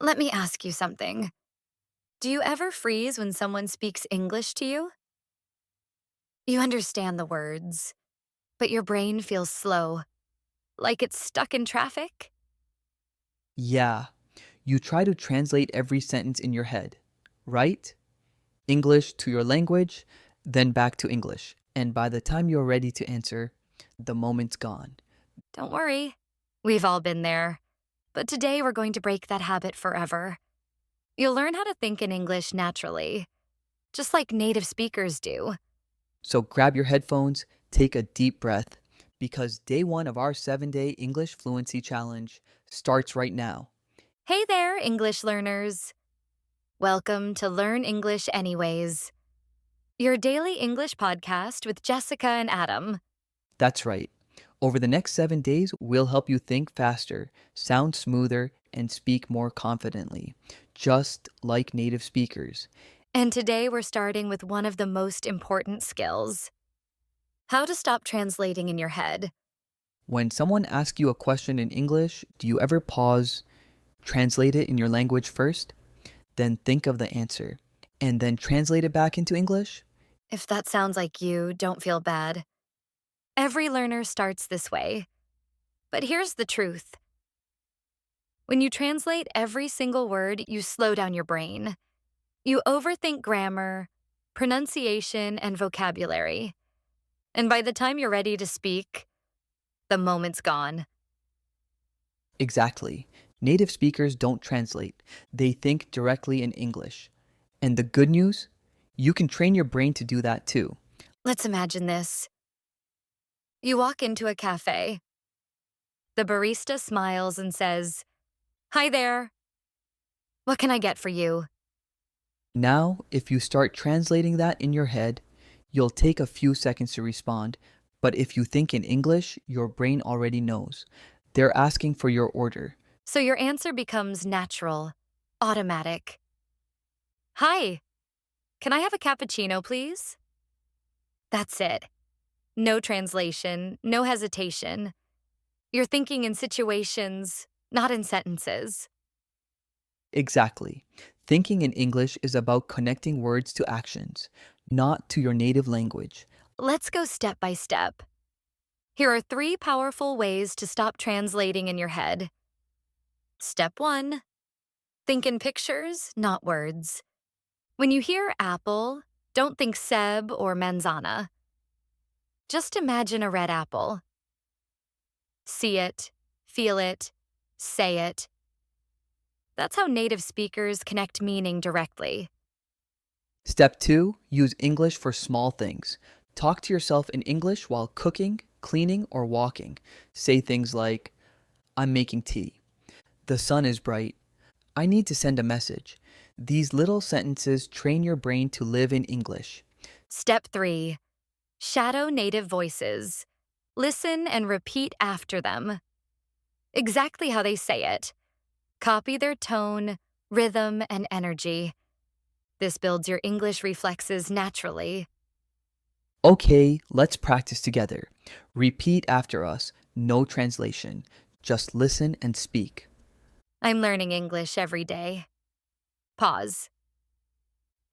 Let me ask you something. Do you ever freeze when someone speaks English to you? You understand the words, but your brain feels slow, like it's stuck in traffic? Yeah, you try to translate every sentence in your head, right? English to your language, then back to English. And by the time you're ready to answer, the moment's gone. Don't worry. We've all been there. But today we're going to break that habit forever. You'll learn how to think in English naturally, just like native speakers do. So grab your headphones, take a deep breath, because day one of our 7-day English Fluency Challenge starts right now. Hey there, English learners. Welcome to Learn English Anyways, your daily English podcast with Jessica and Adam. That's right. Over the next 7 days, we'll help you think faster, sound smoother, and speak more confidently, just like native speakers. And today we're starting with one of the most important skills: how to stop translating in your head. When someone asks you a question in English, do you ever pause, translate it in your language first, then think of the answer, and then translate it back into English? If that sounds like you, don't feel bad. Every learner starts this way. But here's the truth: when you translate every single word, you slow down your brain. You overthink grammar, pronunciation, and vocabulary. And by the time you're ready to speak, the moment's gone. Exactly. Native speakers don't translate, they think directly in English. And the good news? You can train your brain to do that too. Let's imagine this. You walk into a cafe. The barista smiles and says, "Hi there. What can I get for you?" Now, if you start translating that in your head, you'll take a few seconds to respond, but if you think in English, your brain already knows. They're asking for your order. So your answer becomes natural, automatic. "Hi, can I have a cappuccino, please?" That's it. No translation, no hesitation. You're thinking in situations, not in sentences. Exactly. Thinking in English is about connecting words to actions, not to your native language. Let's go step by step. Here are 3 powerful ways to stop translating in your head. Step 1: think in pictures, not words. When you hear apple, don't think Seb or manzana. Just imagine a red apple. See it, feel it, say it. That's how native speakers connect meaning directly. Step 2, use English for small things. Talk to yourself in English while cooking, cleaning, or walking. Say things like, I'm making tea. The sun is bright. I need to send a message. These little sentences train your brain to live in English. Step 3: shadow native voices. Listen and repeat after them, exactly how they say it. Copy their tone, rhythm, and energy. This builds your English reflexes naturally. Okay, let's practice together. Repeat after us. No translation. Just listen and speak. I'm learning English every day. Pause.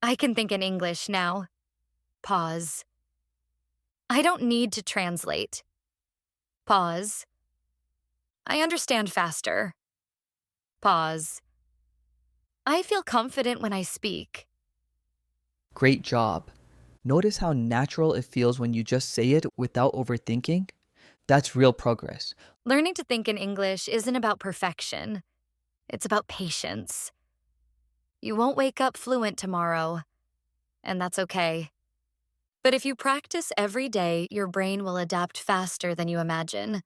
I can think in English now. Pause. I don't need to translate. Pause. I understand faster. Pause. I feel confident when I speak. Great job. Notice how natural it feels when you just say it without overthinking? That's real progress. Learning to think in English isn't about perfection. It's about patience. You won't wake up fluent tomorrow, and that's okay. But if you practice every day, your brain will adapt faster than you imagine.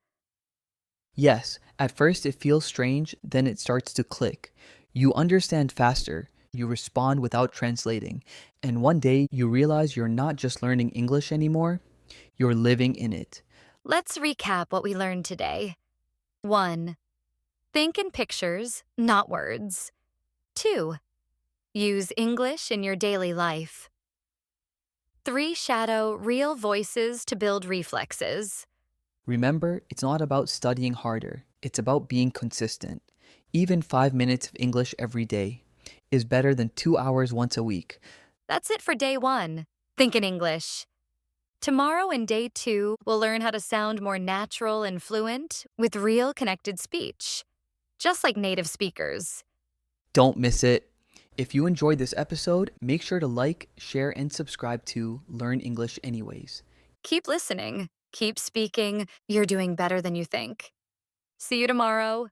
Yes, at first it feels strange, then it starts to click. You understand faster, you respond without translating, and one day you realize you're not just learning English anymore, you're living in it. Let's recap what we learned today. 1: think in pictures, not words. 2: use English in your daily life. 3: shadow real voices to build reflexes. Remember, it's not about studying harder, it's about being consistent. Even 5 minutes of English every day is better than 2 hours once a week. That's it for day one. Think in English. Tomorrow in day two, we'll learn how to sound more natural and fluent with real connected speech, just like native speakers. Don't miss it. If you enjoyed this episode, make sure to like, share, and subscribe to Learn English Anyways. Keep listening, keep speaking. You're doing better than you think. See you tomorrow.